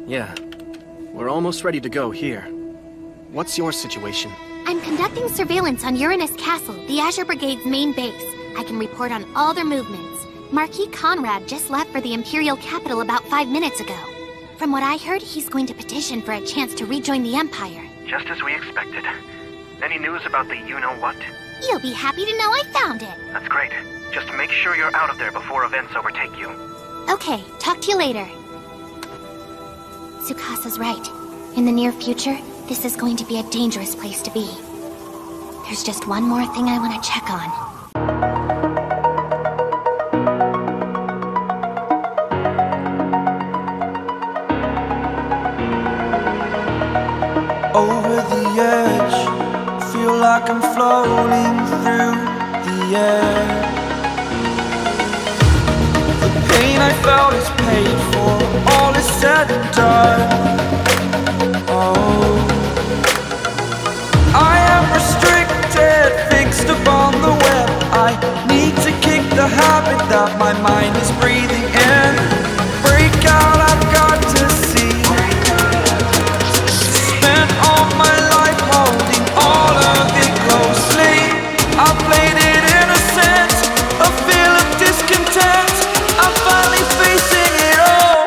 Yeah. We're almost ready to go here. What's your situation? I'm conducting surveillance on Uranus Castle, the Azure Brigade's main base. I can report on all their movements. Marquis Conrad just left for the Imperial capital about 5 minutes ago. From what I heard, he's going to petition for a chance to rejoin the Empire. Just as we expected. Any news about the you-know-what? You'll be happy to know I found it. That's great. Just make sure you're out of there before events overtake you. Okay, talk to you later. Tsukasa's right. In the near future, this is going to be a dangerous place to be. There's just one more thing I want to check on. Over the edge, feel like I'm floating through the air. The pain I felt is paid for, all is said and done. Oh, I am restricted, fixed upon the web. I need to kick the habit that my mind is breathing in. Break out, I've got to see. Spent all my life holding all of it closely. I played it innocent, a feel of discontent. I'm finally facing it all,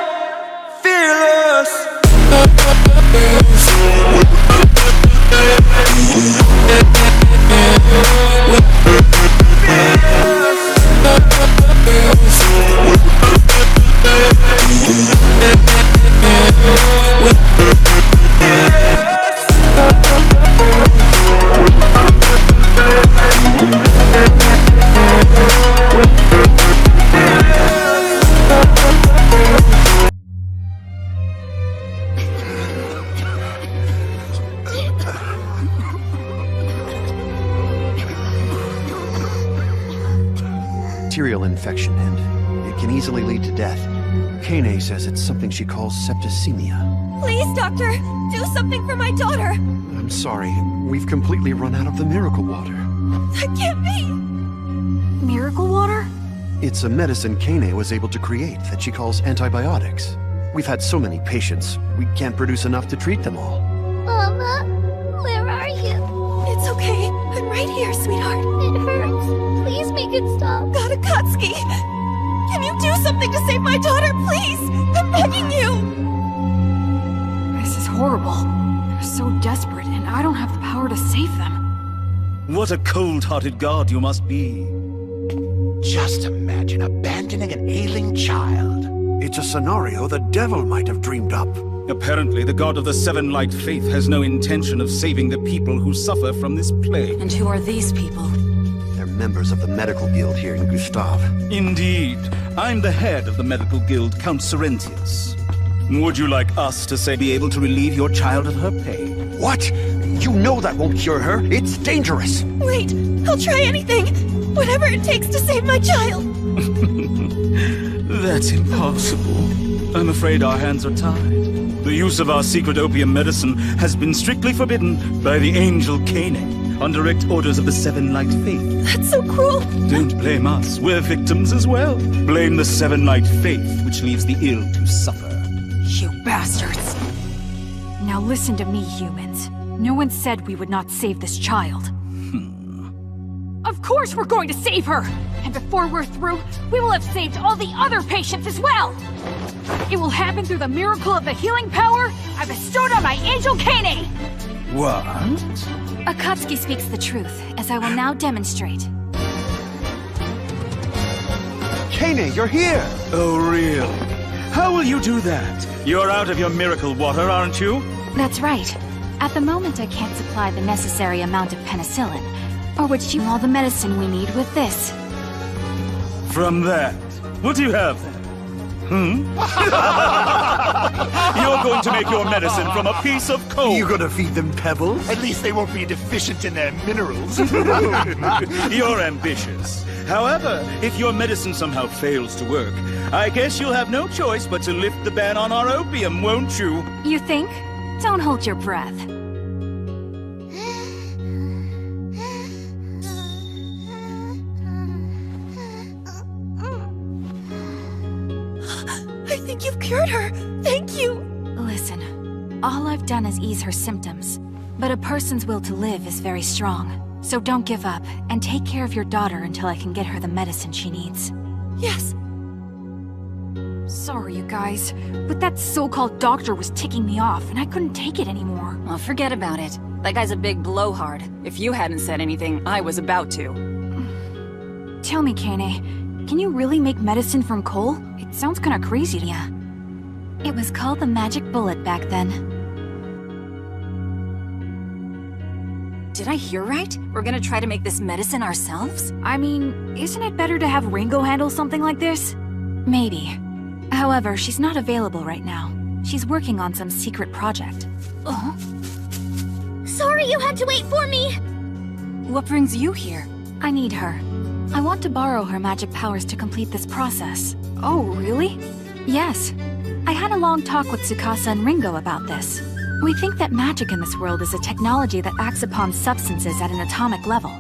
fearless. Bacterial infection, and it can easily lead to death. Kane says it's something she calls septicemia. Please, Doctor, do something for my daughter. I'm sorry, we've completely run out of the miracle water. That can't be. Miracle water? It's a medicine Kane was able to create that she calls antibiotics. We've had so many patients, we can't produce enough to treat them all. Mama, where are you? It's okay. I'm right here, sweetheart. It hurts. Please make it stop. Akatsuki, can you do something to save my daughter, please? I'm begging you. This is horrible. They're so desperate, and I don't have the power to save them. What a cold-hearted god you must be. Just imagine abandoning an ailing child. It's a scenario the devil might have dreamed up. Apparently, the god of the Seven Light Faith has no intention of saving the people who suffer from this plague. And who are these people? They're members of the medical guild here in Gustav. Indeed. I'm the head of the medical guild, Count Sorrentius. Would you like us to say be able to relieve your child of her pain? What? You know that won't cure her. It's dangerous. Wait, I'll try anything. Whatever it takes to save my child. That's impossible. I'm afraid our hands are tied. The use of our secret opium medicine has been strictly forbidden by the angel Kane, on direct orders of the Seven Light Faith. That's so cruel. Don't blame us. We're victims as well. Blame the Seven Light Faith, which leaves the ill to suffer. You bastards. Now listen to me, humans. No one said we would not save this child. Of course we're going to save her! And before we're through, we will have saved all the other patients as well! It will happen through the miracle of the healing power I bestowed on my angel Kane! What? Akatsuki speaks the truth, as I will now demonstrate. Kane, you're here! Oh, really? How will you do that? You're out of your miracle water, aren't you? That's right. At the moment, I can't supply the necessary amount of penicillin, or would you all the medicine we need with this? From that, what do you have then? You're going to make your medicine from a piece of coal. You gonna feed them pebbles? At least they won't be deficient in their minerals. You're ambitious. However, if your medicine somehow fails to work, I guess you'll have no choice but to lift the ban on our opium, won't you? You think? Don't hold your breath. I think you've cured her. Thank you. Listen, all I've done is ease her symptoms. But a person's will to live is very strong. So don't give up, and take care of your daughter until I can get her the medicine she needs. Yes. Sorry, you guys, but that so-called doctor was ticking me off, and I couldn't take it anymore. Well, forget about it. That guy's a big blowhard. If you hadn't said anything, I was about to. Tell me, Kane, can you really make medicine from coal? It sounds kinda crazy to ya. It was called the magic bullet back then. Did I hear right? We're gonna try to make this medicine ourselves? I mean, isn't it better to have Ringo handle something like this? Maybe. However, she's not available right now. She's working on some secret project. Oh? Sorry you had to wait for me! What brings you here? I need her. I want to borrow her magic powers to complete this process. Oh, really? Yes. I had a long talk with Tsukasa and Ringo about this. We think that magic in this world is a technology that acts upon substances at an atomic level.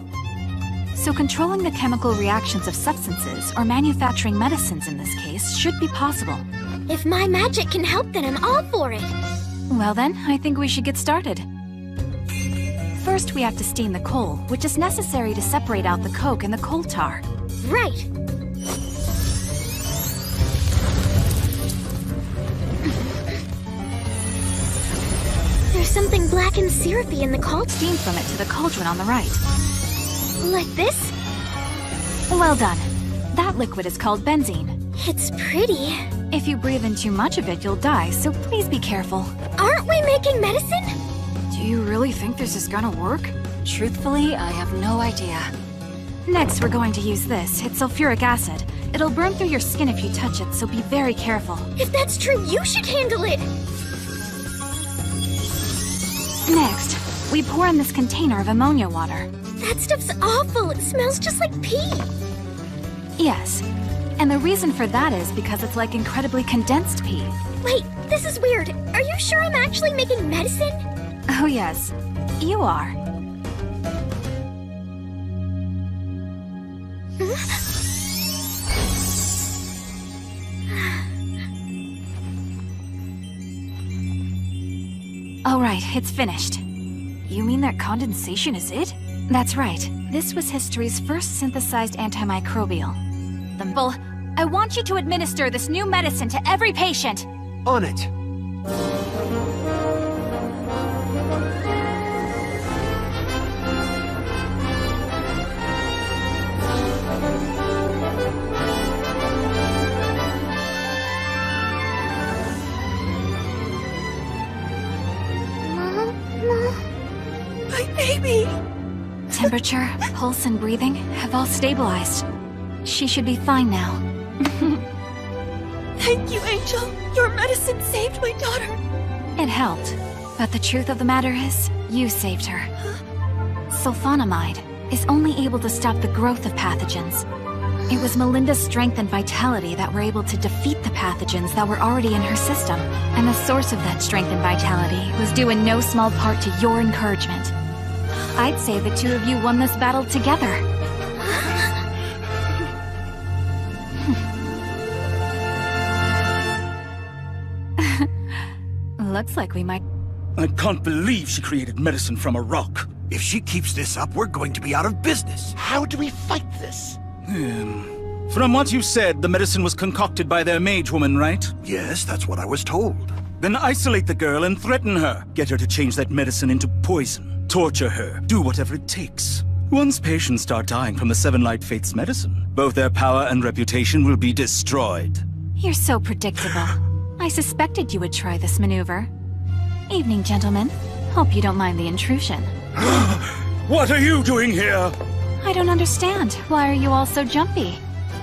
So controlling the chemical reactions of substances, or manufacturing medicines in this case, should be possible. If my magic can help, then I'm all for it. Well then, I think we should get started. First, we have to steam the coal, which is necessary to separate out the coke and the coal tar. Right. There's something black and syrupy in the cauldron. Steam from it to the cauldron on the right. Like this? Well done. That liquid is called benzene. It's pretty. If you breathe in too much of it, you'll die, so please be careful. Aren't we making medicine? Do you really think this is gonna work? Truthfully, I have no idea. Next, we're going to use this. It's sulfuric acid. It'll burn through your skin if you touch it, so be very careful. If that's true, you should handle it! Next, we pour in this container of ammonia water. That stuff's awful. It smells just like pee. Yes. And the reason for that is because it's like incredibly condensed pee. Wait, this is weird. Are you sure I'm actually making medicine? Oh yes, you are. Alright, it's finished. You mean that condensation is it? That's right. This was history's first synthesized antimicrobial. I want you to administer this new medicine to every patient. On it. My baby! Temperature, pulse, and breathing have all stabilized. She should be fine now. Thank you, Angel. Your medicine saved my daughter. It helped, but the truth of the matter is, you saved her. Sulfonamide is only able to stop the growth of pathogens. It was Melinda's strength and vitality that were able to defeat the pathogens that were already in her system. And the source of that strength and vitality was due in no small part to your encouragement. I'd say the two of you won this battle together. Looks like we might... I can't believe she created medicine from a rock. If she keeps this up, we're going to be out of business. How do we fight this? From what you said, the medicine was concocted by their mage woman, right? Yes, that's what I was told. Then isolate the girl and threaten her. Get her to change that medicine into poison. Torture her. Do whatever it takes. Once patients start dying from the Seven Light Faith's medicine, both their power and reputation will be destroyed. You're so predictable. I suspected you would try this maneuver. Evening, gentlemen. Hope you don't mind the intrusion. What are you doing here? I don't understand. Why are you all so jumpy?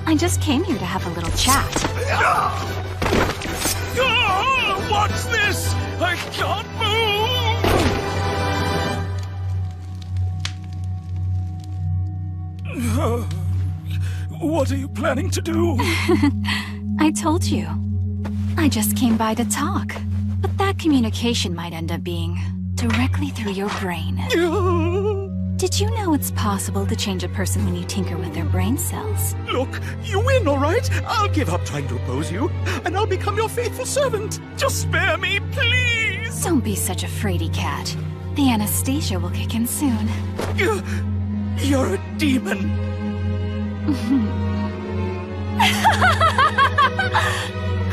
I just came here to have a little chat. What's this? I can't move! What are you planning to do? I told you. I just came by to talk. But that communication might end up being directly through your brain. Did you know it's possible to change a person when you tinker with their brain cells? Look, you win, all right? I'll give up trying to oppose you, and I'll become your faithful servant. Just spare me, please! Don't be such a fraidy cat. The anesthesia will kick in soon. You're a demon.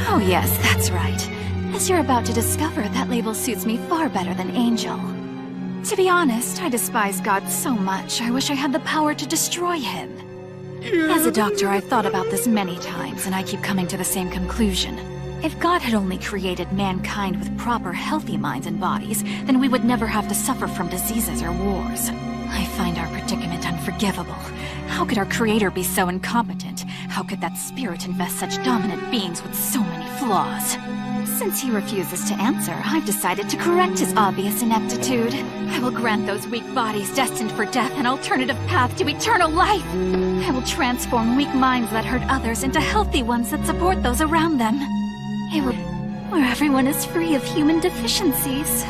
Oh yes, that's right. As you're about to discover, that label suits me far better than Angel. To be honest, I despise God so much, I wish I had the power to destroy him. As a doctor, I've thought about this many times, and I keep coming to the same conclusion. If God had only created mankind with proper, healthy minds and bodies, then we would never have to suffer from diseases or wars. I find our predicament unforgivable. How could our creator be so incompetent? How could that spirit invest such dominant beings with so many flaws? Since he refuses to answer, I've decided to correct his obvious ineptitude. I will grant those weak bodies destined for death an alternative path to eternal life. I will transform weak minds that hurt others into healthy ones that support those around them. A world where everyone is free of human deficiencies.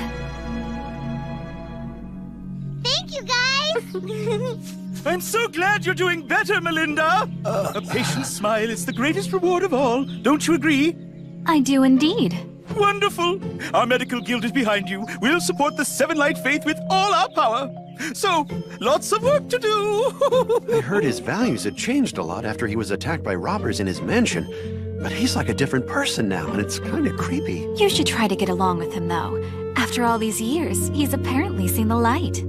Thank you, guys! I'm so glad you're doing better, Melinda! A patient's smile is the greatest reward of all. Don't you agree? I do indeed. Wonderful! Our medical guild is behind you. We'll support the Seven Light Faith with all our power. So, lots of work to do! I heard his values had changed a lot after he was attacked by robbers in his mansion. But he's like a different person now, and it's kind of creepy. You should try to get along with him, though. After all these years, he's apparently seen the light.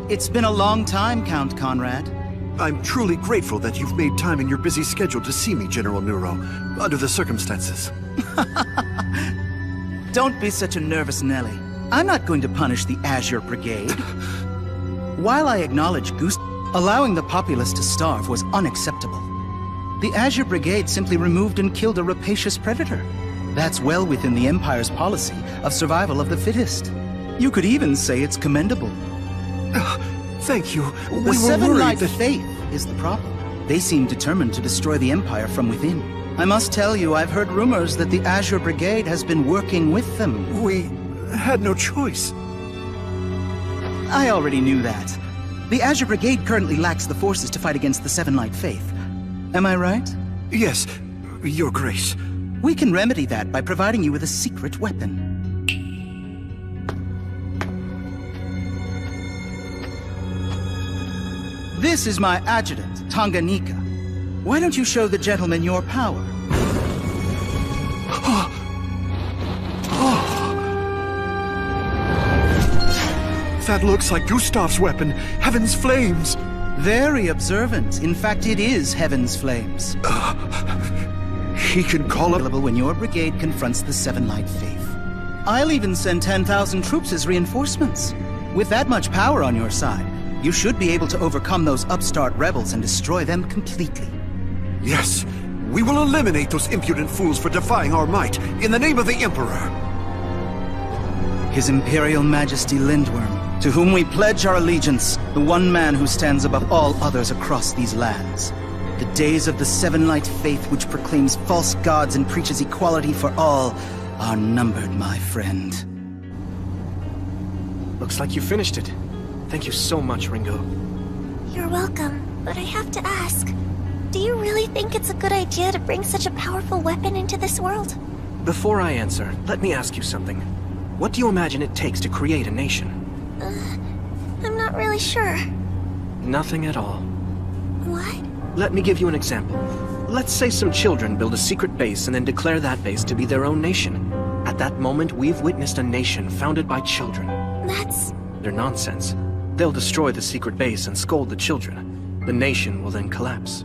It's been a long time, Count Conrad. I'm truly grateful that you've made time in your busy schedule to see me, General Neuro, under the circumstances. Don't be such a nervous Nelly. I'm not going to punish the Azure Brigade. While I acknowledge Goose, allowing the populace to starve was unacceptable. The Azure Brigade simply removed and killed a rapacious predator. That's well within the Empire's policy of survival of the fittest. You could even say it's commendable. Thank you. The Seven Light Faith is the problem. They seem determined to destroy the Empire from within. I must tell you, I've heard rumors that the Azure Brigade has been working with them. We had no choice. I already knew that. The Azure Brigade currently lacks the forces to fight against the Seven Light Faith. Am I right? Yes, Your Grace. We can remedy that by providing you with a secret weapon. This is my adjutant, Tanganyika. Why don't you show the gentleman your power? That looks like Gustav's weapon, Heaven's Flames. Very observant. In fact, it is Heaven's Flames. He can call up when your brigade confronts the Seven Light Faith. I'll even send 10,000 troops as reinforcements. With that much power on your side, you should be able to overcome those upstart rebels and destroy them completely. Yes, we will eliminate those impudent fools for defying our might, in the name of the Emperor. His Imperial Majesty Lindworm, to whom we pledge our allegiance, the one man who stands above all others across these lands. The days of the Seven Light Faith, which proclaims false gods and preaches equality for all, are numbered, my friend. Looks like you finished it. Thank you so much, Ringo. You're welcome, but I have to ask, do you really think it's a good idea to bring such a powerful weapon into this world? Before I answer, let me ask you something. What do you imagine it takes to create a nation? I'm not really sure. Nothing at all. What? Let me give you an example. Let's say some children build a secret base and then declare that base to be their own nation. At that moment, we've witnessed a nation founded by children. They're nonsense. They'll destroy the secret base and scold the children. The nation will then collapse.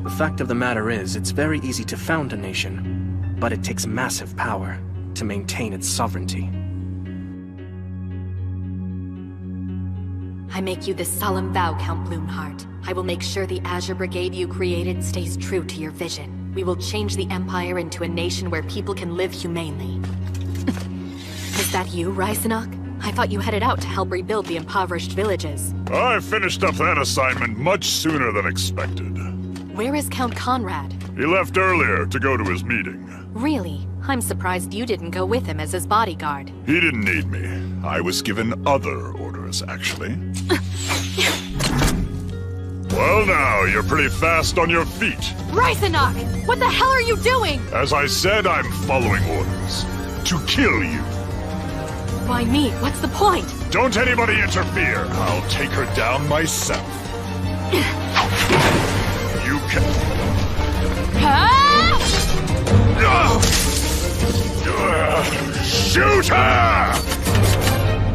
The fact of the matter is, it's very easy to found a nation, but it takes massive power to maintain its sovereignty. I make you this solemn vow, Count Bloomheart. I will make sure the Azure Brigade you created stays true to your vision. We will change the Empire into a nation where people can live humanely. Is that you, Reisenach? I thought you headed out to help rebuild the impoverished villages. I finished up that assignment much sooner than expected. Where is Count Conrad? He left earlier to go to his meeting. Really? I'm surprised you didn't go with him as his bodyguard. He didn't need me. I was given other orders, actually. Well now, you're pretty fast on your feet. Reisenach! What the hell are you doing? As I said, I'm following orders. To kill you. Why me? What's the point? Don't anybody interfere. I'll take her down myself. You can... Shoot her!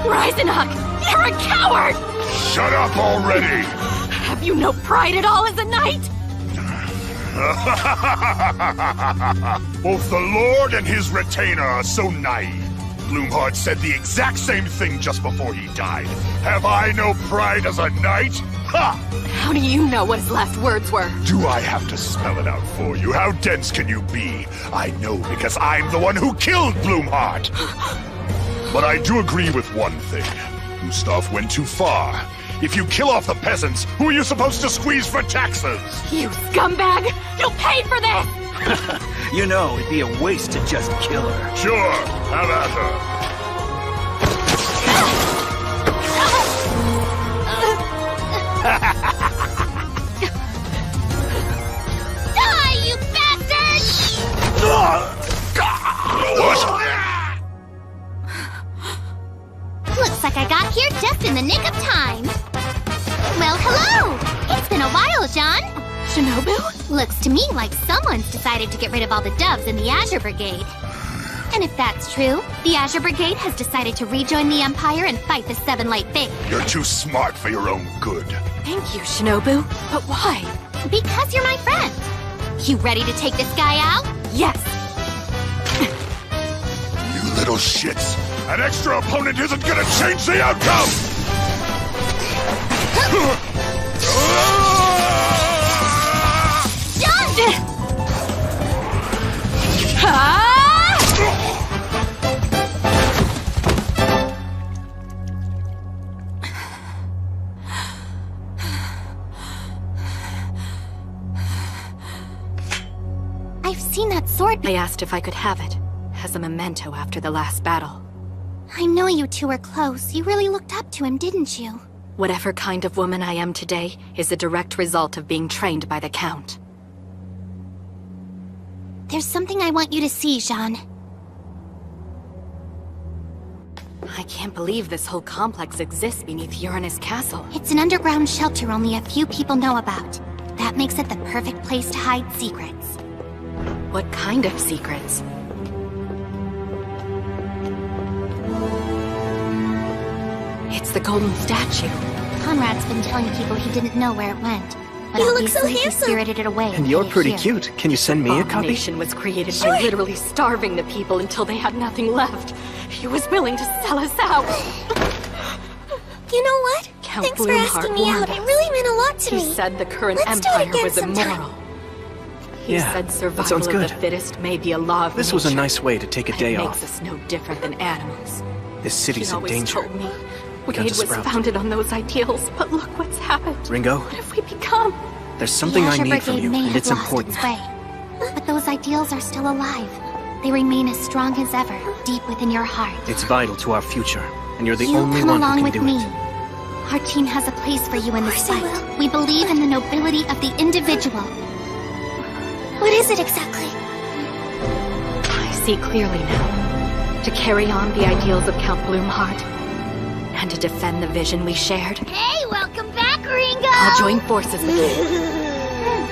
Reisenach! You're a coward! Shut up already! Have you no pride at all as a knight? Both the Lord and his retainer are so naive. Gloomheart said the exact same thing just before he died. Have I no pride as a knight? Ha! How do you know what his last words were? Do I have to spell it out for you? How dense can you be? I know because I'm the one who killed Gloomheart. But I do agree with one thing. Gustav went too far. If you kill off the peasants, who are you supposed to squeeze for taxes? You scumbag! You'll pay for this! You know, it'd be a waste to just kill her. Sure, have at her. Die, you bastard! What? Looks like I got here just in the nick of time. Well, hello! It's been a while, Jean. Shinobu? Looks to me like someone's decided to get rid of all the doves in the Azure Brigade. And if that's true, the Azure Brigade has decided to rejoin the Empire and fight the Seven Light Faith. You're too smart for your own good. Thank you, Shinobu. But why? Because you're my friend. You ready to take this guy out? Yes. You little shits. An extra opponent isn't gonna change the outcome! I've seen that sword. They asked if I could have it, as a memento after the last battle. I know you two were close. You really looked up to him, didn't you? Whatever kind of woman I am today is a direct result of being trained by the Count. There's something I want you to see, Jean. I can't believe this whole complex exists beneath Uranus Castle. It's an underground shelter only a few people know about. That makes it the perfect place to hide secrets. What kind of secrets? It's the golden statue. Conrad's been telling people he didn't know where it went. But You look so obviously he handsome. spirited it away. And you're hid it pretty here. cute. Can you send me a copy? Abomination was created by literally starving the people until they had nothing left. He was willing to sell us out. You know what? Count Thanks for Blumhardt asking me warned out. It us. really meant a lot to He me. said the current Let's do it empire again was sometime. immoral. He Yeah, said that survival sounds of good. the fittest may be a law of This was a nature. nice way to take a But day it off. makes us no different than animals. This city's He in always danger. told me Got Brigade to was sprout. founded on those ideals, but look what's happened. Ringo, What have we become? there's something the I Azure need from Brigade you, may and have it's lost important. its way. But those ideals are still alive. They remain as strong as ever, deep within your heart. It's vital to our future, and you're the You only come one along who with can do me. it. Our team has a place for you in this Of course I fight. We believe in the nobility of the individual. What is it exactly? I see clearly now. To carry on the ideals of Count Blumhardt, and to defend the vision we shared. Hey, welcome back, Ringo! I'll join forces with you.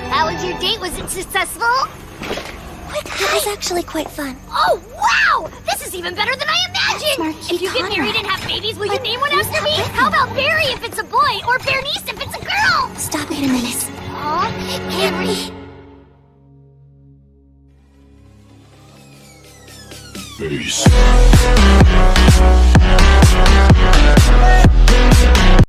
How was your date? Was it successful? It was actually quite fun. Oh, wow! This is even better than I imagined! Marquis If you get Conrad. married and have babies, will you name one after me? How about Barry if it's a boy, or Bernice if it's a girl? Stop it a minute. Aw, Henry. Peace.